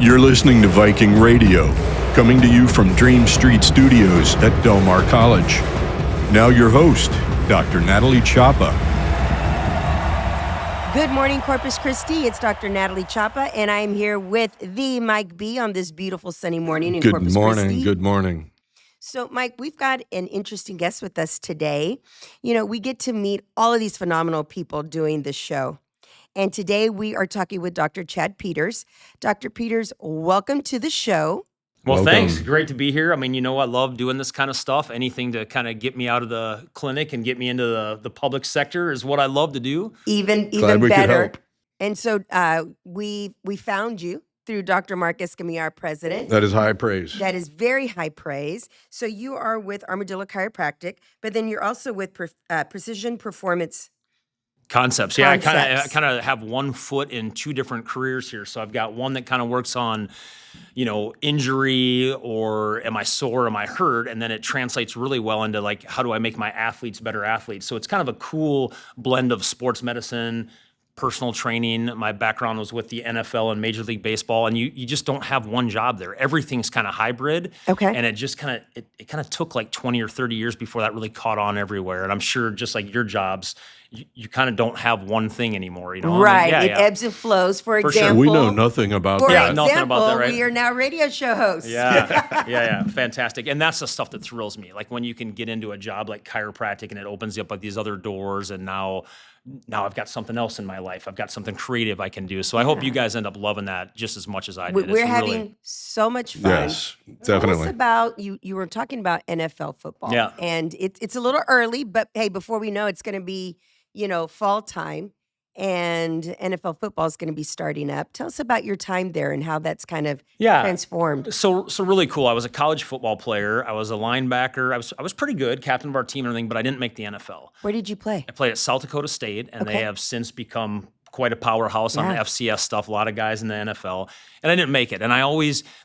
You're listening to Viking Radio, coming to you from Dream Street Studios at Del Mar College. Now your host, Dr. Natalie Chapa. Good morning, Corpus Christi. It's Dr. Natalie Chapa, and I am here with the Mike B on this beautiful sunny morning in Corpus Christi. Good morning. So, Mike, we've got an interesting guest with us today. You know, we get to meet all of these phenomenal people doing this show. And today we are talking with Dr. Chad Peters. Dr. Peters, welcome to the show. Well, Welcome. Thanks. Great to be here. I mean, you know, I love doing this kind of stuff. Anything to kind of get me out of the clinic and get me into the public sector is what I love to do. Even Glad we could better. help. And so we found you through Dr. Mark Escamilla, our president. That is high praise. That is very high praise. So you are with Armadillo Chiropractic, but then you're also with Precision Performance. Concepts. Yeah, I Concepts. kind of have one foot in two different careers here. So I've got one that kind of works on, you know, injury or am I sore, am I hurt? And then it translates really well into like, how do I make my athletes better athletes? So it's kind of a cool blend of sports medicine, personal training. My background was with the NFL and Major League Baseball, and you just don't have one job there. Everything's kind of hybrid. Okay. And it just kind of it kind of took like 20 or 30 years before that really caught on everywhere. And I'm sure just like your jobs, you kind of don't have one thing anymore, you know? Right. I mean, It ebbs and flows. For For sure. example, We know nothing about For that. nothing example, about that, right? we are now radio show hosts. Yeah, fantastic. And that's the stuff that thrills me. Like when you can get into a job like chiropractic and it opens you up like these other doors, and now I've got something else in my life. I've got something creative I can do. So I hope you guys end up loving that just as much as I did. We're It's having really, so much fun. Yes, Tell us definitely. about you were talking about NFL football. Yeah. And it's a little early, but hey, before we know it's going to be, you know, fall time and NFL football is going to be starting up. Tell us about your time there and how that's kind of transformed. So really cool. I was a college football player. I was a linebacker. I was pretty good, captain of our team and everything, but I didn't make the NFL. Where did you play? I played at South Dakota State, and Okay. they have since become quite a powerhouse on the Yeah. FCS stuff. A lot of guys in the NFL, and I didn't make it. And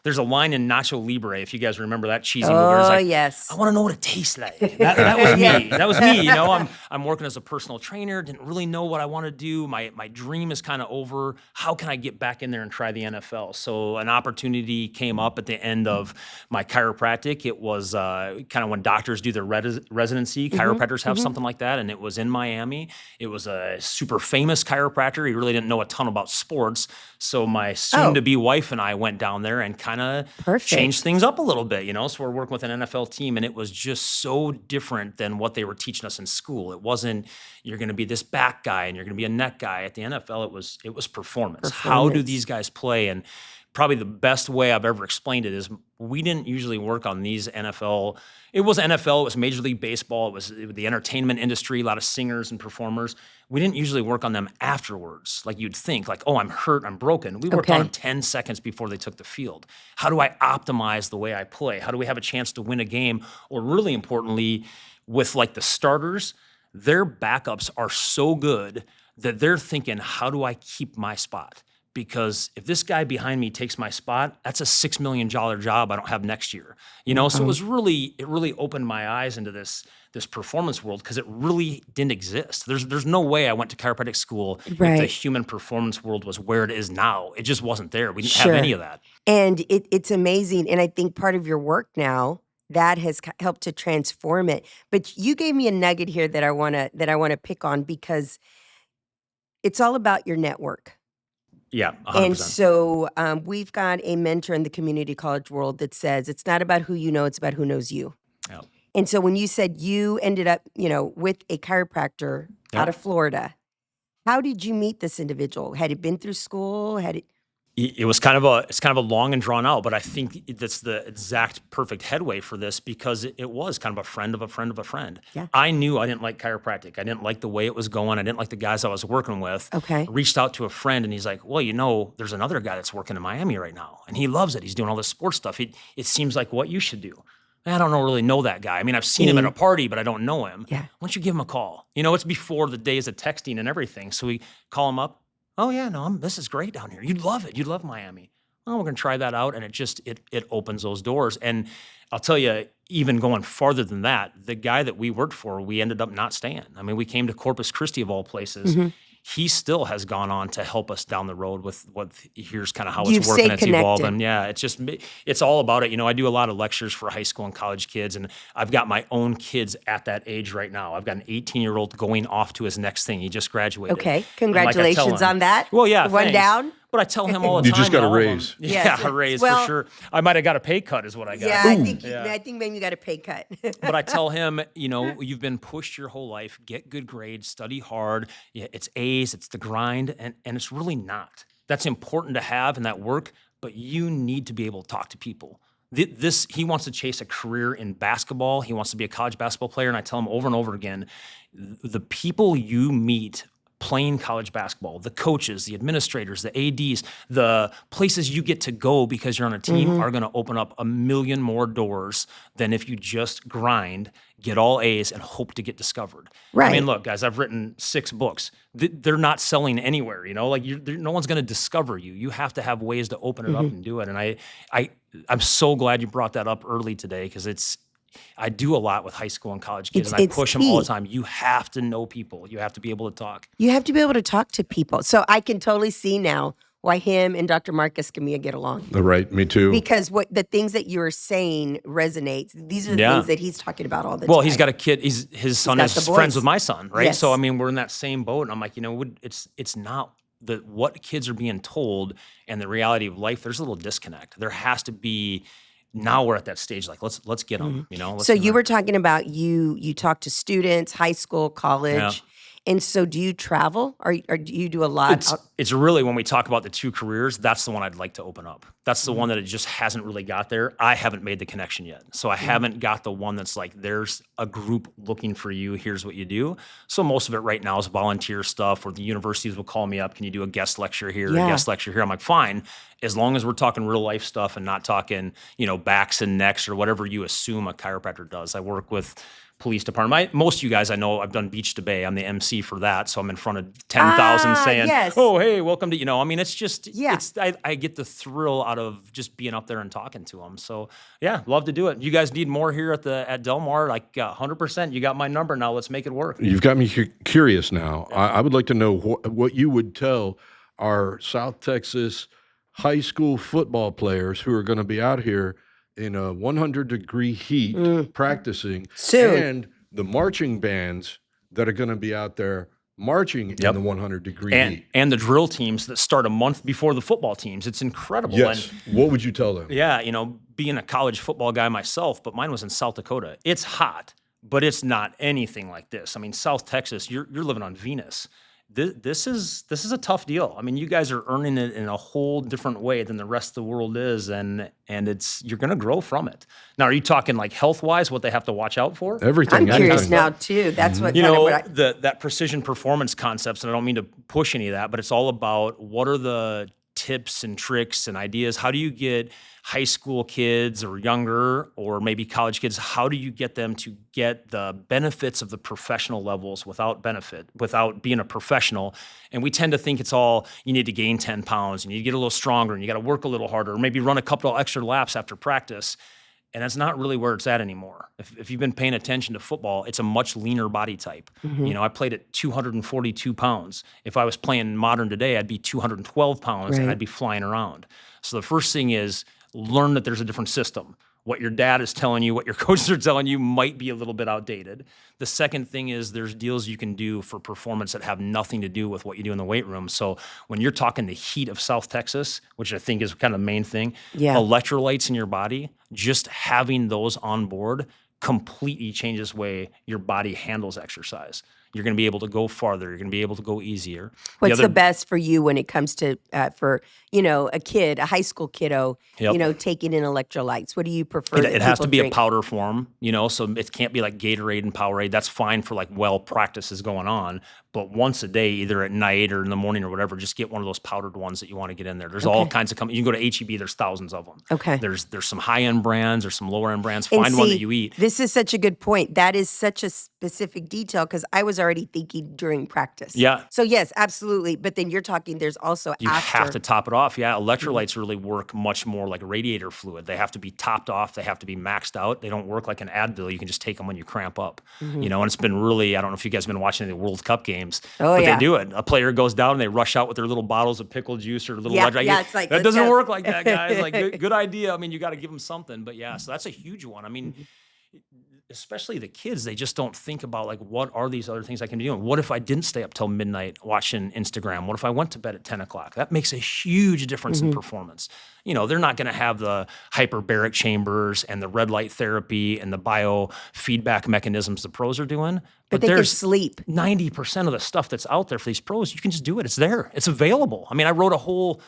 there's a line in Nacho Libre, if you guys remember that cheesy movie. Where it's Oh, like, yes. I want to know what it tastes like. That was me. That was me. You know, I'm working as a personal trainer. Didn't really know what I want to do. My dream is kind of over. How can I get back in there and try the NFL? So an opportunity came up at the end of my chiropractic. It was kind of when doctors do their residency. Chiropractors have something like that, and it was in Miami. It was a super famous chiropractor. He really didn't know a ton about sports. So my soon-to-be wife and I went down there and kind of Perfect. changed things up a little bit, you know? So we're working with an NFL team, and it was just so different than what they were teaching us in school. It wasn't, you're going to be this back guy and you're going to be a neck guy. At the NFL, it was performance. How do Performance. these guys play? And probably the best way I've ever explained it is we didn't usually work on these NFL. It was NFL, it was Major League Baseball, it was the entertainment industry, a lot of singers and performers. We didn't usually work on them afterwards, like you'd think, like, oh, I'm hurt, I'm broken. We worked on them 10 seconds before they took the field. How do I optimize the way I play? How do we have a chance to win a game? Or really importantly, with like the starters, their backups are so good that they're thinking, how do I keep my spot? Because if this guy behind me takes my spot, that's a $6 million job I don't have next year. You know, so it really opened my eyes into this performance world, because it really didn't exist. There's no way I went to chiropractic school if the Right. human performance world was where it is now. It just wasn't there. We didn't Sure. have any of that. And it's amazing. And I think part of your work now that has helped to transform it. But you gave me a nugget here that I want to pick on, because it's all about your network. Yeah, 100%. And so we've got a mentor in the community college world that says it's not about who you know, it's about who knows you. Yeah. And so when you said you ended up, you know, with a chiropractor out of Florida, how did you meet this individual? Had it been through school? It was kind of a long and drawn out, but I think that's the exact perfect headway for this, because it was kind of a friend of a friend of a friend. Yeah. I knew I didn't like chiropractic. I didn't like the way it was going. I didn't like the guys I was working with. Okay. I reached out to a friend, and he's like, well, you know, there's another guy that's working in Miami right now, and he loves it. He's doing all this sports stuff. It seems like what you should do. I don't really know that guy. I mean, I've seen him at a party, but I don't know him. Yeah. Why don't you give him a call? You know, it's before the days of texting and everything. So we call him up. Oh yeah, no, this is great down here. You'd love it. You'd love Miami. Oh, we're gonna try that out, and it opens those doors. And I'll tell you, even going farther than that, the guy that we worked for, we ended up not staying. I mean, we came to Corpus Christi of all places. he still has gone on to help us down the road with what here's kind of how You've it's working, stayed it's connected. evolving. Yeah, it's all about it. I do a lot of lectures for high school and college kids, and I've got my own kids at that age right now. I've got an 18-year-old going off to his next thing. He just graduated. Okay, And like I tell congratulations him- on that. Well, yeah, One thanks. down. But I tell him all the You time. just got a all of them. raise. Yeah, Yes. a raise Well- for sure. I might have got a pay cut is what I got. Yeah, I think maybe you got a pay cut. But I tell him, you've been pushed your whole life, get good grades, study hard. Yeah, it's A's, it's the grind, and it's really not. That's important to have in that work, but you need to be able to talk to people. He wants to chase a career in basketball. He wants to be a college basketball player, and I tell him over and over again, the people you meet playing college basketball, the coaches, the administrators, the ADs, the places you get to go because you're on a team are going to open up a million more doors than if you just grind, get all A's, and hope to get discovered. Right. I mean, look, guys, I've written 6 books. They're not selling anywhere, no one's going to discover you. You have to have ways to open it up and do it. And I'm so glad you brought that up early today because I do a lot with high school and college kids, and I It's push them all the key. time. You have to know people. You have to be able to talk. You have to be able to talk to people. So I can totally see now why him and Dr. Marcus Camilla get along. Right, me too. Because what the things that you're saying resonates. These are the Yeah. things that he's talking about all the Well, time. he's got a kid. His son got is the friends boys. with my son, right? Yes. So I mean, we're in that same boat, and I'm like, it's not what kids are being told and the reality of life. There's a little disconnect. There has to be. Now we're at that stage, like let's get them. Let's So get you 'em. were talking about you talk to students, high school, college. Yeah. And so do you travel or do you do a lot? It's really when we talk about the 2 careers, that's the one I'd like to open up. That's the one that it just hasn't really got there. I haven't made the connection yet. So I haven't got the one that's like, there's a group looking for you. Here's what you do. So most of it right now is volunteer stuff, or the universities will call me up. Can you do a guest lecture here, Yeah. a guest lecture here? I'm like, fine, as long as we're talking real life stuff and not talking, backs and necks or whatever you assume a chiropractor does. I work with police department. Most of you guys I know, I've done beach to bay. I'm the MC for that. So I'm in front of 10,000 saying, yes. oh, hey, welcome to, it's just, Yeah. I get the thrill out of just being up there and talking to them. So yeah, love to do it. You guys need more here at Del Mar, like 100%. You got my number now. Let's make it work. You've got me curious now. I would like to know what you would tell our South Texas high school football players who are going to be out here in a 100-degree heat practicing, Soon. and the marching bands that are going to be out there marching in the 100-degree heat. And the drill teams that start a month before the football teams. It's incredible. Yes. And What would you tell them? yeah, being a college football guy myself, but mine was in South Dakota. It's hot, but it's not anything like this. I mean, South Texas, you're living on Venus. This is a tough deal. I mean, you guys are earning it in a whole different way than the rest of the world is, and you're going to grow from it. Now, are you talking like health-wise, what they have to watch out for? Everything. I'm curious anything. now too. That's what That precision performance concepts, and I don't mean to push any of that, but it's all about what are the tips and tricks and ideas. How do you get high school kids or younger, or maybe college kids, how do you get them to get the benefits of the professional levels without being a professional? And we tend to think it's all, you need to gain 10 pounds, you need to get a little stronger, and you got to work a little harder, or maybe run a couple of extra laps after practice. And that's not really where it's at anymore. If you've been paying attention to football, it's a much leaner body type. I played at 242 pounds. If I was playing modern today, I'd be 212 pounds and I'd be flying around. So the first thing is learn that there's a different system. What your dad is telling you, what your coaches are telling you might be a little bit outdated. The second thing is there's deals you can do for performance that have nothing to do with what you do in the weight room. So when you're talking the heat of South Texas, which I think is kind of the main thing, electrolytes in your body, just having those on board completely changes the way your body handles exercise. You're going to be able to go farther. You're going to be able to go easier. What's the best for you when it comes to for a kid, a high school kiddo, taking in electrolytes? What do you prefer? It has to be a powder form, so it can't be like Gatorade and Powerade. That's fine for like practice is going on. But once a day, either at night or in the morning or whatever, just get one of those powdered ones that you want to get in there. There's all kinds of you can go to HEB, there's thousands of them. Okay. There's some high-end brands, there's some lower-end brands. Find one that you eat. This is such a good point. That is such a specific detail because I was already thinking during practice. Yeah. So yes, absolutely. But then you're talking, there's also You after. have to top it off. Yeah, electrolytes really work much more like radiator fluid. They have to be topped off. They have to be maxed out. They don't work like an Advil. You can just take them when you cramp up. And it's been really, I don't know if you guys have been watching the World Cup games, but yeah. they do it. A player goes down and they rush out with their little bottles of pickle juice or little electrolyte. Yeah, it's like, that let's doesn't go. work like that, guys. Like, good idea. I mean, you got to give them something. But yeah, so that's a huge one. I mean, especially the kids, they just don't think about like, what are these other things I can be doing? What if I didn't stay up till midnight watching Instagram? What if I went to bed at 10 o'clock? That makes a huge difference in performance. They're not going to have the hyperbaric chambers and the red light therapy and the biofeedback mechanisms the pros are doing. But they can there's sleep. 90% of the stuff that's out there for these pros. You can just do it. It's there. It's available. I mean, I wrote a whole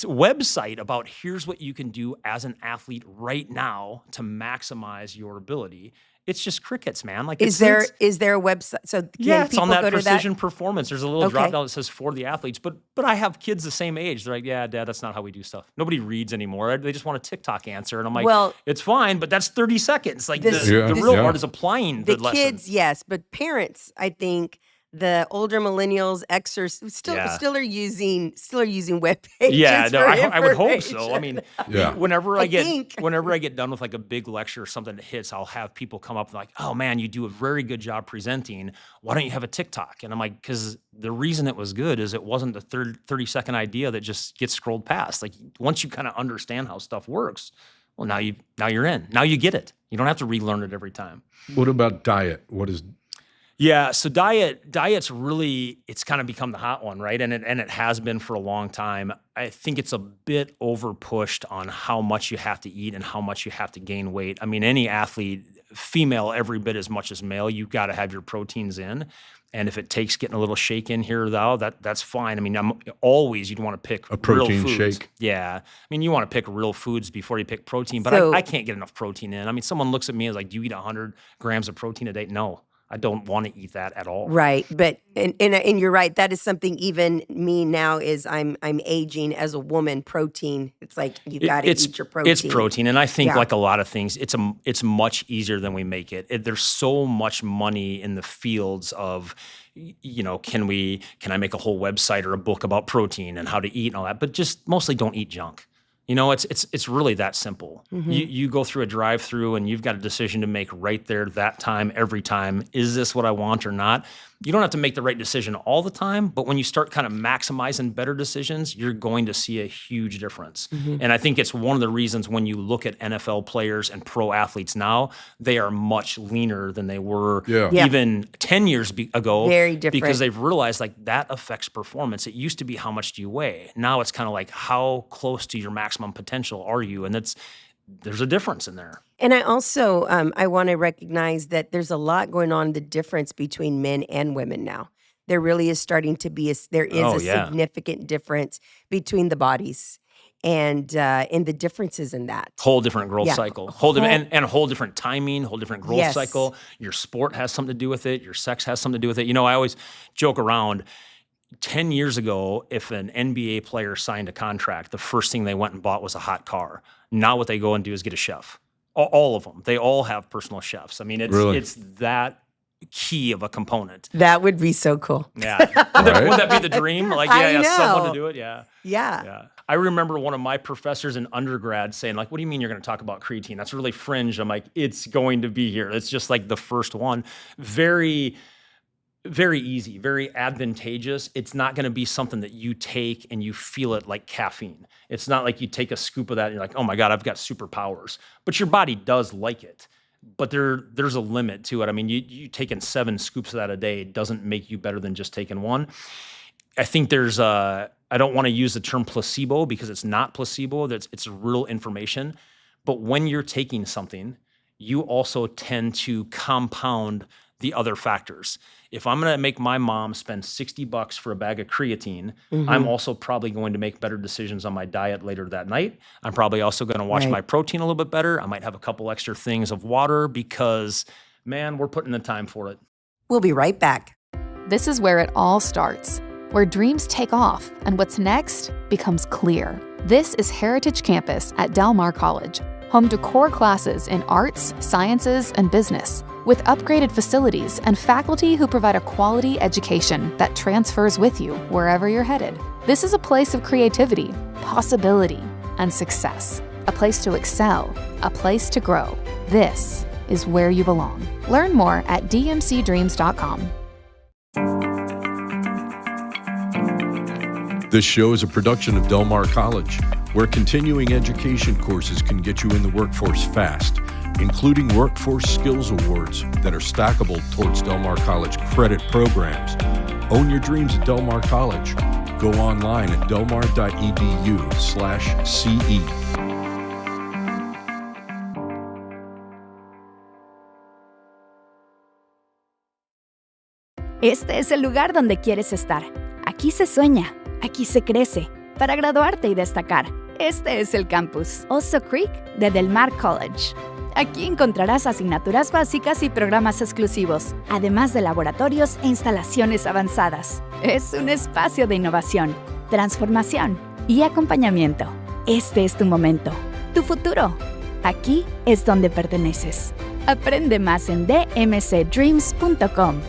website about here's what you can do as an athlete right now to maximize your ability. It's just crickets, man. Like, Is there a website? So can it's people on that go to precision performance. There's a little Okay. drop down that says for the athletes, but I have kids the same age. They're like, yeah, Dad, that's not how we do stuff. Nobody reads anymore. They just want a TikTok answer, and I'm like, Well, it's fine, but that's 30 seconds. Like this- the real Yeah. art is applying the the lesson. kids? Yes, but parents, I think. The older millennials, Xers, still are using web pages. Yeah, no, for I would hope so. information. I mean, Yeah. whenever I I think. get done with like a big lecture or something that hits, I'll have people come up like, "Oh man, you do a very good job presenting. Why don't you have a TikTok?" And I'm like, "Because the reason it was good is it wasn't a 30-second idea that just gets scrolled past. Like, once you kind of understand how stuff works, well, now you're in. Now you get it. You don't have to relearn it every time." What about diet? What is Yeah, so diet's really, it's kind of become the hot one, right? And it has been for a long time. I think it's a bit over pushed on how much you have to eat and how much you have to gain weight. I mean, any athlete, female every bit as much as male, you've got to have your proteins in. And if it takes getting a little shake in here or there, that's fine. I mean, you'd want to pick a protein real foods. shake? Yeah. I mean, you want to pick real foods before you pick protein, but So- I can't get enough protein in. I mean, someone looks at me and is like, do you eat 100 grams of protein a day? No. I don't want to eat that at all. Right, but and you're right. That is something even me now is I'm aging as a woman. Protein, it's like you got to eat your protein. It's protein, and I think Yeah. like a lot of things, it's much easier than we make it. There's so much money in the fields of, can I make a whole website or a book about protein and how to eat and all that, but just mostly don't eat junk. It's really that simple. You go through a drive-through and you've got a decision to make right there, that time, every time. Is this what I want or not? You don't have to make the right decision all the time, but when you start kind of maximizing better decisions, you're going to see a huge difference. And I think it's one of the reasons when you look at NFL players and pro athletes now, they are much leaner than they were Yeah. even 10 years ago. Very different. Because they've realized like that affects performance. It used to be how much do you weigh? Now it's kind of like how close to your maximum potential are you? And there's a difference in there. And I also I want to recognize that there's a lot going on, the difference between men and women now. There really is starting to be a significant difference between the bodies and the differences in that. Whole different growth Yeah. cycle, and a whole different timing, whole different growth Yes. cycle. Your sport has something to do with it. Your sex has something to do with it. I always joke around. 10 years ago, if an NBA player signed a contract, the first thing they went and bought was a hot car. Now what they go and do is get a chef. All of them. They all have personal chefs. I mean, it's that key of a component. That would be so cool. Yeah. Would that be the dream? Like, I someone know. to do it? Yeah. Yeah. Yeah. I remember one of my professors in undergrad saying, like, what do you mean you're going to talk about creatine? That's really fringe. I'm like, it's going to be here. It's just like the first one. Very, very easy, very advantageous. It's not going to be something that you take and you feel it like caffeine. It's not like you take a scoop of that and you're like, oh my God, I've got superpowers. But your body does like it. But there's a limit to it. I mean, you taking 7 scoops of that a day doesn't make you better than just taking one. I think I don't want to use the term placebo because it's not placebo. It's real information. But when you're taking something, you also tend to compound the other factors. If I'm going to make my mom spend $60 for a bag of creatine, I'm also probably going to make better decisions on my diet later that night. I'm probably also going to watch Right. my protein a little bit better. I might have a couple extra things of water because, man, we're putting the time for it. We'll be right back. This is where it all starts, where dreams take off and what's next becomes clear. This is Heritage Campus at Del Mar College. home to core classes in arts, sciences, and business, with upgraded facilities and faculty who provide a quality education that transfers with you wherever you're headed. This is a place of creativity, possibility, and success. A place to excel, a place to grow. This is where you belong. Learn more at dmcdreams.com. This show is a production of Del Mar College, where continuing education courses can get you in the workforce fast, including workforce skills awards that are stackable towards Del Mar College credit programs. Own your dreams at Del Mar College. Go online at delmar.edu/CE. Este es el lugar donde quieres estar. Aquí se sueña, aquí se crece. Para graduarte y destacar, este es el campus Oso Creek de Del Mar College. Aquí encontrarás asignaturas básicas y programas exclusivos, además de laboratorios e instalaciones avanzadas. Es un espacio de innovación, transformación y acompañamiento. Este es tu momento, tu futuro. Aquí es donde perteneces. Aprende más en dmcdreams.com.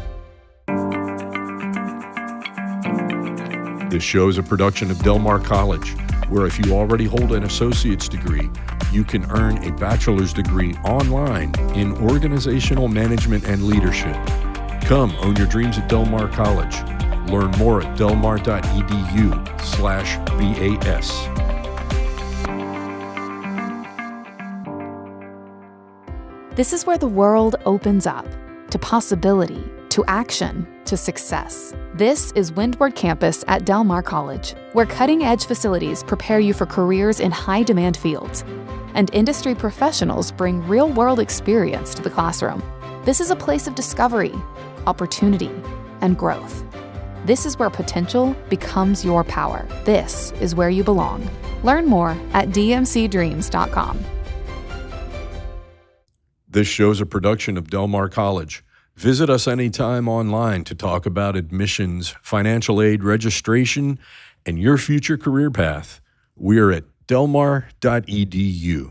This show is a production of Del Mar College, where if you already hold an associate's degree, you can earn a bachelor's degree online in organizational management and leadership. Come own your dreams at Del Mar College. Learn more at delmar.edu/BAS. This is where the world opens up to possibility, to action, to success. This is Windward Campus at Del Mar College, where cutting-edge facilities prepare you for careers in high-demand fields, and industry professionals bring real-world experience to the classroom. This is a place of discovery, opportunity, and growth. This is where potential becomes your power. This is where you belong. Learn more at dmcdreams.com. This show is a production of Del Mar College. Visit us anytime online to talk about admissions, financial aid registration, and your future career path. We are at delmar.edu.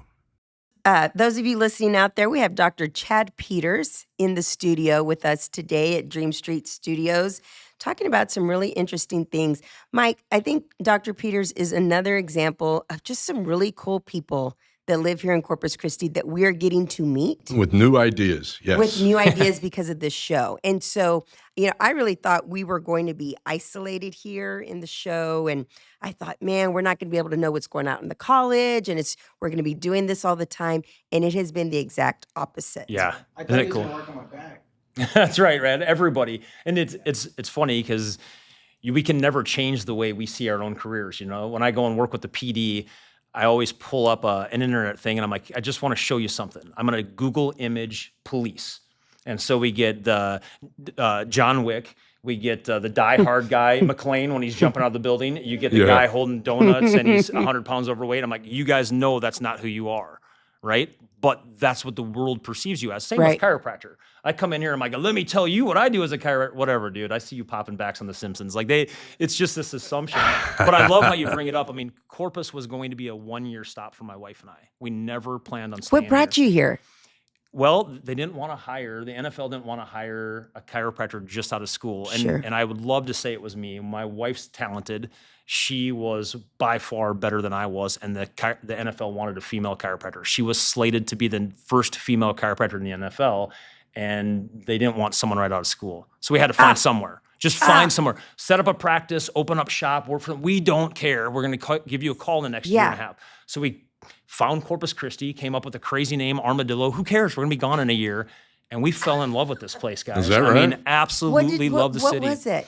Those of you listening out there, we have Dr. Chad Peters in the studio with us today at Dream Street Studios, talking about some really interesting things. Mike, I think Dr. Peters is another example of just some really cool people that live here in Corpus Christi that we are getting to meet. With new ideas, yes. With new ideas because of this show. And so, I really thought we were going to be isolated here in the show. And I thought, man, we're not going to be able to know what's going on in the college. And we're going to be doing this all the time. And it has been the exact opposite. Yeah. I Isn't thought it he was cool? gonna work on my back. That's right, Rad. Everybody. And it's funny because we can never change the way we see our own careers. When I go and work with the PD, I always pull up an internet thing and I'm like, I just want to show you something. I'm going to Google image police. And so we get the John Wick. We get the die-hard guy, McClane, when he's jumping out of the building. You get the guy holding donuts and he's 100 pounds overweight. I'm like, you guys know that's not who you are, right? But that's what the world perceives you as. Same with chiropractor. I come in here and I'm like, let me tell you what I do as a chiropractor. Whatever, dude. I see you popping backs on The Simpsons. It's just this assumption. But I love how you bring it up. I mean, Corpus was going to be a 1-year stop for my wife and I. We never planned on staying What brought you here? Well, the NFL didn't want to hire a chiropractor just out of school. And I would love to say it was me. My wife's talented. She was by far better than I was. And the NFL wanted a female chiropractor. She was slated to be the first female chiropractor in the NFL. And they didn't want someone right out of school. So we had to find somewhere. Just find somewhere. Set up a practice, open up shop, work for them. We don't care. We're going to give you a call in the next year and a half. So we found Corpus Christi, came up with a crazy name, Armadillo. Who cares? We're going to be gone in a year. And we fell in love with this place, guys. Is that right? I mean, absolutely love the city. What was it?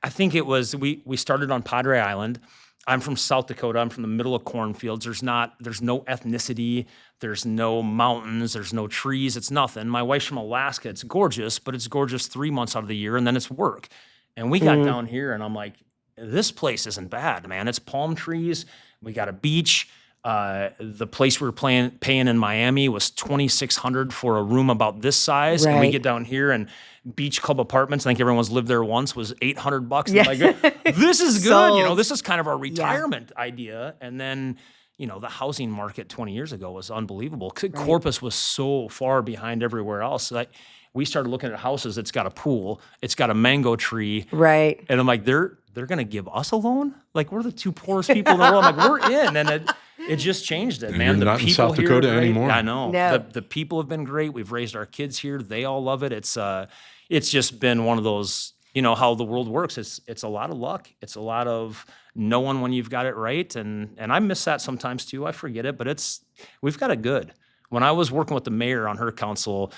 I think it was, we started on Padre Island. I'm from South Dakota. I'm from the middle of cornfields. There's no ethnicity. There's no mountains. There's no trees. It's nothing. My wife's from Alaska. It's gorgeous, but it's gorgeous 3 months out of the year, and then it's work. And we got down here, and I'm like, this place isn't bad, man. It's palm trees. We got a beach. The place we were paying in Miami was $2,600 for a room about this size. And we get down here and Beach Club Apartments, I think everyone's lived there once, was $800. Yeah. Like, this is good. Sold. This is kind of our retirement idea. And then, the housing market 20 years ago was unbelievable. Corpus was so far behind everywhere else. Like, we started looking at houses. It's got a pool. It's got a mango tree. Right. And I'm like, they're going to give us a loan? Like, we're the two poorest people in the world. I'm like, we're in. And it just changed it, man. You're The not in people South here Dakota are great. anymore. I know. No. The people have been great. We've raised our kids here. They all love it. It's just been one of those, how the world works. It's a lot of luck. It's a lot of knowing when you've got it right. And I miss that sometimes too. I forget it, but we've got it good. When I was working with the mayor on her council,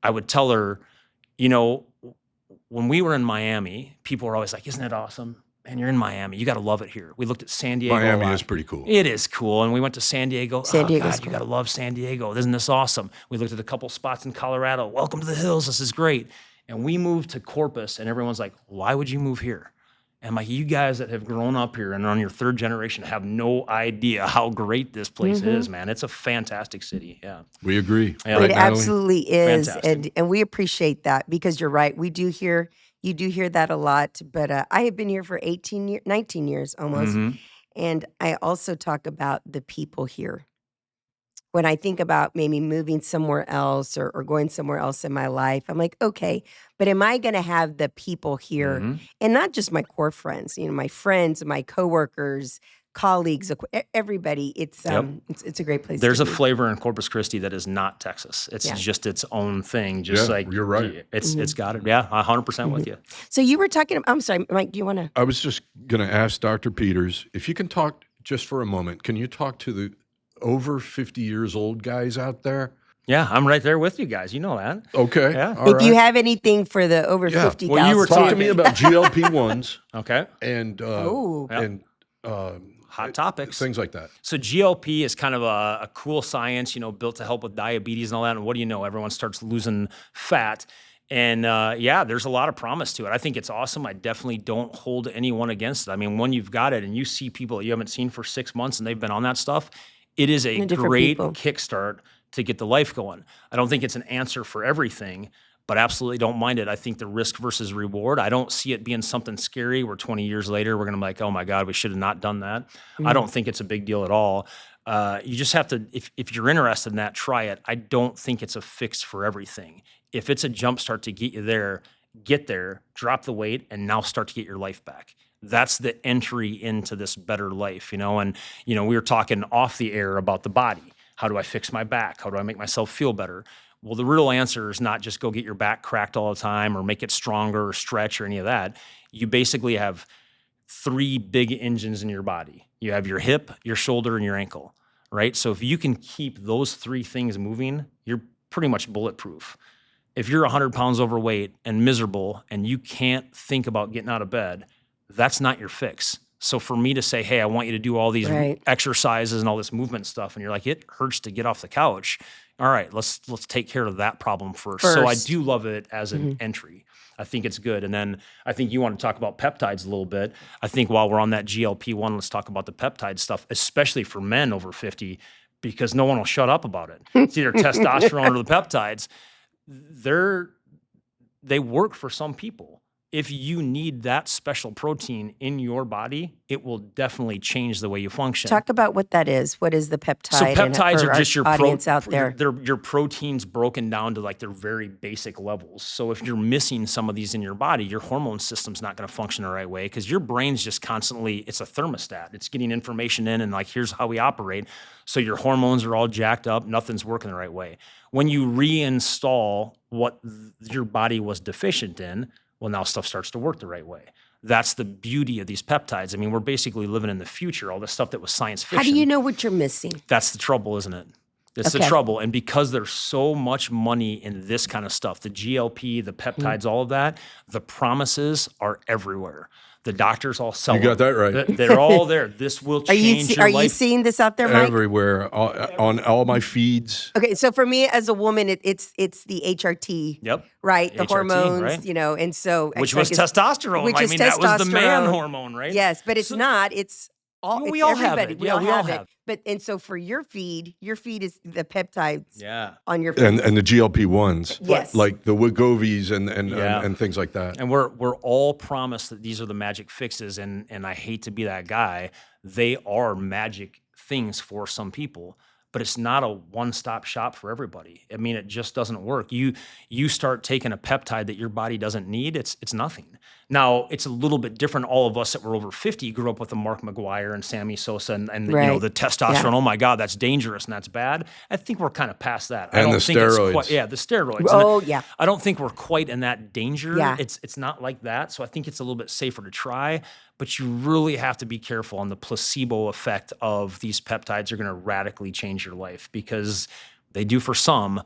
I would tell her, when we were in Miami, people were always like, isn't it awesome? And you're in Miami. You got to love it here. We looked at San Diego. Miami is pretty cool. It is cool. And we went to San Diego. San Diego's God, cool. you got to love San Diego. Isn't this awesome? We looked at a couple spots in Colorado. Welcome to the hills. This is great. And we moved to Corpus, and everyone's like, why would you move here? And I'm like, you guys that have grown up here and are on your third generation have no idea how great this place is, man. It's a fantastic city. Yeah. We agree. Yeah. Right, It Natalie? absolutely is. Fantastic. And we appreciate that because you're right. You do hear that a lot, but I have been here for 19 years almost. Mhm. And I also talk about the people here. When I think about maybe moving somewhere else or going somewhere else in my life, I'm like, okay, but am I going to have the people here? Mhm. And not just my core friends, my friends, my coworkers, colleagues, everybody. It's a great place. There's to a be. flavor in Corpus Christi that is not Texas. It's Yeah. just its own thing. Just Yeah, like you're right. It's got it. Yeah, 100% with you. So you were talking. I'm sorry, Mike. Do you want to? I was just going to ask Dr. Peters, if you can talk just for a moment, can you talk to the over 50 years old guys out there? Yeah, I'm right there with you guys. You know that. Okay. Yeah. all If you right. have anything for the over Yeah. 50 Well, you were Talk to talking- me about GLP-1s Okay. and Oh. Yeah. and Hot topics. things like that. So GLP is kind of a cool science, built to help with diabetes and all that. And what do you know? Everyone starts losing fat. And there's a lot of promise to it. I think it's awesome. I definitely don't hold anyone against it. I mean, when you've got it and you see people that you haven't seen for 6 months and they've been on that stuff, it is a And different great people. kickstart to get the life going. I don't think it's an answer for everything, but absolutely don't mind it. I think the risk versus reward, I don't see it being something scary where 20 years later we're going to be like, oh my God, we should have not done that. I don't think it's a big deal at all. You just have to, if you're interested in that, try it. I don't think it's a fix for everything. If it's a jump start to get you there, get there, drop the weight, and now start to get your life back. That's the entry into this better life, And, we were talking off the air about the body. How do I fix my back? How do I make myself feel better? Well, the real answer is not just go get your back cracked all the time or make it stronger or stretch or any of that. You basically have 3 big engines in your body. You have your hip, your shoulder, and your ankle, right? So if you can keep those 3 things moving, you're pretty much bulletproof. If you're 100 pounds overweight and miserable and you can't think about getting out of bed, that's not your fix. So for me to say, hey, I want you to do all these Right. exercises and all this movement stuff, and you're like, it hurts to get off the couch. All right, let's take care of that problem first. So I First. do love it as an entry. I think it's good. And then I think you want to talk about peptides a little bit. I think while we're on that GLP-1, let's talk about the peptide stuff, especially for men over 50, because no one will shut up about it. It's either testosterone or the peptides. They work for some people. If you need that special protein in your body, it will definitely change the way you function. Talk about what that is. What is the peptide? So and peptides for are our just your audience out there. They're your proteins broken down to like their very basic levels. So if you're missing some of these in your body, your hormone system's not going to function the right way because your brain's just constantly, it's a thermostat. It's getting information in and like, here's how we operate. So your hormones are all jacked up. Nothing's working the right way. When you reinstall what your body was deficient in, well, now stuff starts to work the right way. That's the beauty of these peptides. I mean, we're basically living in the future, all the stuff that was science fiction. How do you know what you're missing? That's the trouble, isn't it? It's the Okay. trouble. And because there's so much money in this kind of stuff, the GLP, the peptides, all of that, the promises are everywhere. The doctors all sell You got them. that right. They're all there. This will Are you change your are life. you seeing this out there, Mike? Everywhere on all my feeds. Okay, so for me as a woman, it's the HRT, Yep. right? The HRT, hormones, right. and so Which it's was like testosterone. which I is mean, that was the man testosterone. hormone, right? Yes, but it's So- not. It's all. Well, It's we all have everybody. it. We Yeah, all we all have it. have. But and so for your feed is the peptides Yeah. on your feed. And the GLP-1s. Yes. Like the Wegovy's and Yeah. things like that. And we're all promised that these are the magic fixes, and I hate to be that guy. They are magic things for some people, but it's not a one-stop shop for everybody. I mean, it just doesn't work. You start taking a peptide that your body doesn't need, it's nothing. Now, it's a little bit different. All of us that were over 50 grew up with the Mark McGuire and Sammy Sosa and Right. the testosterone. Yeah. Oh my God, that's dangerous and that's bad. I think we're kind of past that. I And don't the think it's steroids. quite, the steroids. Oh, yeah. I don't think we're quite in that danger. Yeah. It's not like that. So I think it's a little bit safer to try, but you really have to be careful on the placebo effect of these peptides are going to radically change your life, because they do for some,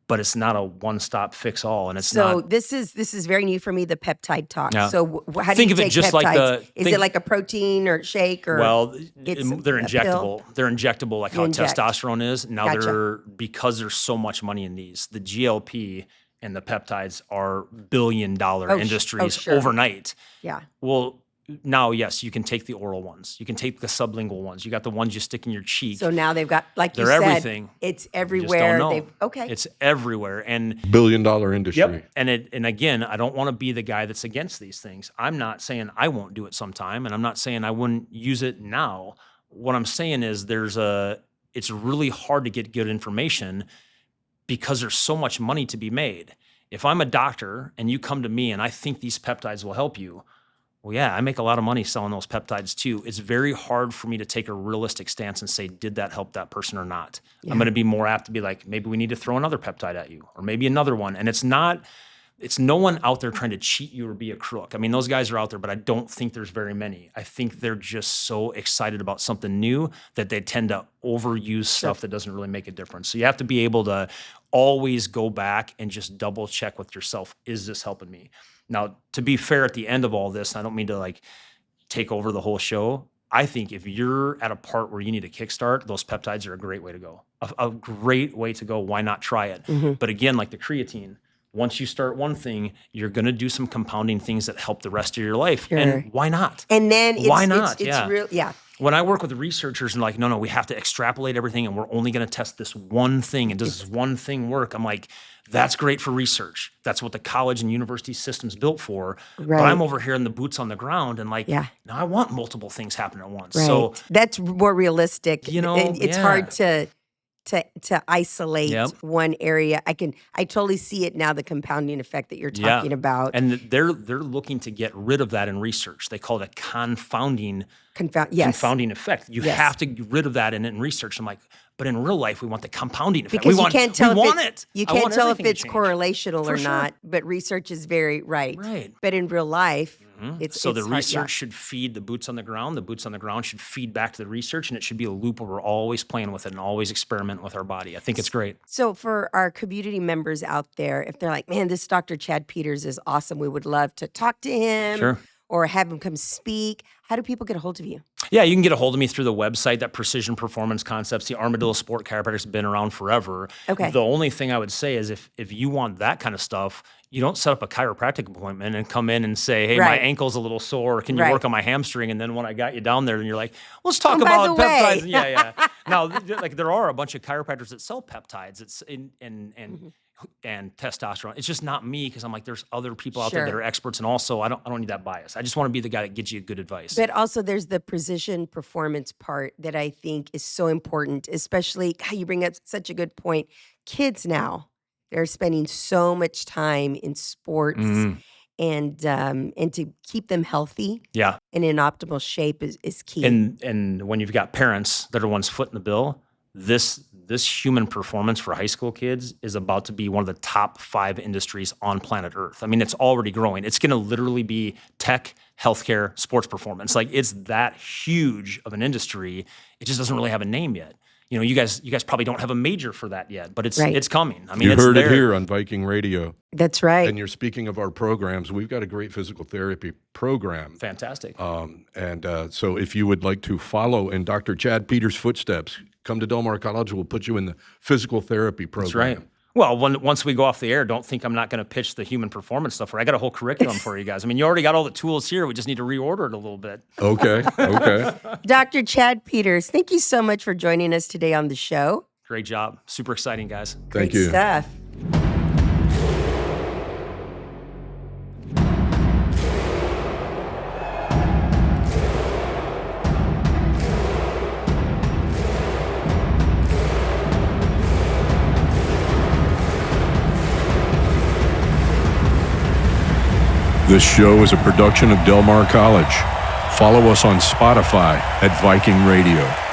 but it's not a one-stop fix all. And it's So not. this is very new for me, the peptide talk. Yeah. So how do Think you of it take just peptides? like Is think- it like a protein or shake or? Well, it's they're a injectable. They're injectable like You how inject. testosterone is. Now Gotcha. because there's so much money in these, the GLP and the peptides are billion-dollar Oh, industries sure. overnight. Yeah. Well, now, yes, you can take the oral ones. You can take the sublingual ones. You got the ones you stick in your cheek. So now they've got, like you They're said, everything. it's You everywhere. just don't know. Okay. It's everywhere. And Billion-dollar industry. yep. And again, I don't want to be the guy that's against these things. I'm not saying I won't do it sometime, and I'm not saying I wouldn't use it now. What I'm saying is it's really hard to get good information because there's so much money to be made. If I'm a doctor and you come to me and I think these peptides will help you, well, yeah, I make a lot of money selling those peptides too. It's very hard for me to take a realistic stance and say, did that help that person or not? Yeah. I'm going to be more apt to be like, maybe we need to throw another peptide at you, or maybe another one. And it's no one out there trying to cheat you or be a crook. I mean, those guys are out there, but I don't think there's very many. I think they're just so excited about something new that they tend to overuse stuff that doesn't really make a difference. So you have to be able to always go back and just double check with yourself. Is this helping me? Now, to be fair, at the end of all this, I don't mean to like take over the whole show. I think if you're at a part where you need a kickstart, those peptides are a great way to go. A great way to go. Why not try it? Mm-hmm. But again, like the creatine, once you start one thing, you're going to do some compounding things that help the rest of your life. Sure. And why not? And then Why not? It's Yeah. real. Yeah. When I work with researchers and like, no, we have to extrapolate everything and we're only going to test this one thing. And does this one thing work? I'm like, that's great for research. That's what the college and university system's built for. Right. But I'm over here in the boots on the ground and like, Yeah. now I want multiple things happening at once. Right. So That's more realistic. You know, It's yeah. hard to isolate Yep. one area. I totally see it now, the compounding effect that you're Yeah. talking about. And they're looking to get rid of that in research. They call it a confounding effect. You Yes. have to get rid of that in research. I'm like, but in real life, we want the compounding effect. Because we want, you can't tell we if want it's, it. You I can't want tell if everything to it's change. correlational For or sure. not, but research is very right. Right. But in real life, it's So the it's hard- research yeah. should feed the boots on the ground. The boots on the ground should feed back to the research, and it should be a loop where we're always playing with it and always experiment with our body. I think it's great. So for our community members out there, if they're like, man, this Dr. Chad Peters is awesome, we would love to talk to him Sure. or have him come speak. How do people get a hold of you? Yeah, you can get a hold of me through the website, that Precision Performance Concepts. The Armadillo Sport Chiropractic's been around forever. Okay. The only thing I would say is if you want that kind of stuff, you don't set up a chiropractic appointment and come in and say, hey, my Right. ankle's a little sore. Can you Right. work on my hamstring? And then when I got you down there, then you're like, let's talk Oh, by about the way. peptides. Yeah. Now, like there are a bunch of chiropractors that sell peptides. It's and testosterone. It's just not me because I'm like, there's other people out there that Sure. are experts, and also I don't need that bias. I just want to be the guy that gives you good advice. But also there's the precision performance part that I think is so important, especially how you bring up such a good point. Kids now, they're spending so much time in sports Mhm. and to keep them healthy Yeah. and in optimal shape is key. And when you've got parents that are ones footing the bill, this human performance for high school kids is about to be one of the top 5 industries on planet Earth. I mean, it's already growing. It's going to literally be tech, healthcare, sports performance. Like it's that huge of an industry. It just doesn't really have a name yet. You know, you guys probably don't have a major for that yet, but it's Right. it's coming. I mean, You it's heard there. it here on Viking Radio. That's right. And you're speaking of our programs. We've got a great physical therapy program. Fantastic. So if you would like to follow in Dr. Chad Peters' footsteps, come to Del Mar College. We'll put you in the physical therapy program. That's right. Well, once we go off the air, don't think I'm not going to pitch the human performance stuff. I got a whole curriculum for you guys. I mean, you already got all the tools here. We just need to reorder it a little bit. Okay. Dr. Chad Peters, thank you so much for joining us today on the show. Great job. Super exciting, guys. Thank Great you. stuff. This show is a production of Del Mar College. Follow us on Spotify at Viking Radio.